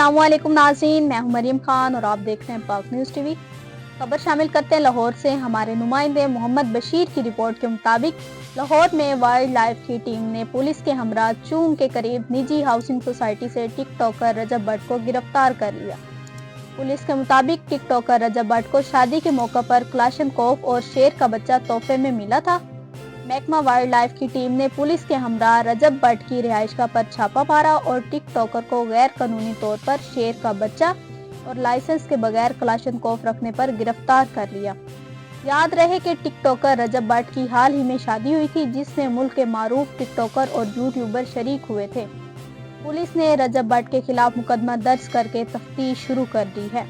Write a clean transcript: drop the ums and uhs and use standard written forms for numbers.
अस्सलाम वालेकुम नाज़रीन, मैं हूं मरियम खान और आप देख रहे हैं पाक न्यूज़ टीवी। खबर शामिल करते हैं लाहौर से। हमारे नुमाइंदे मोहम्मद बशीर की रिपोर्ट के मुताबिक लाहौर में वाइल्ड लाइफ की टीम ने पुलिस के हमरा चूंग के करीब निजी हाउसिंग सोसाइटी से टिकटॉकर रजब भट्ट को गिरफ्तार कर लिया। पुलिस के मुताबिक टिकटॉकर रजब भट्ट को शादी के मौके पर क्लाशनकोफ और शेर का बच्चा तोहफे में मिला था। महकमा वाइल्ड लाइफ की टीम ने पुलिस के हमरा रजब भट्ट की रिहाइशगाह पर छापा मारा और टिकटॉकर को गैर कानूनी तौर पर शेर का बच्चा और लाइसेंस के बगैर क्लाशनकोफ रखने पर गिरफ्तार कर लिया। याद रहे कि टिकटॉकर रजब भट्ट की हाल ही में शादी हुई थी, जिसमें मुल्क के मारूफ टिकटॉकर और यूट्यूबर शरीक हुए थे। पुलिस ने रजब भट्ट के खिलाफ मुकदमा दर्ज करके तफ्तीश शुरू कर दी है।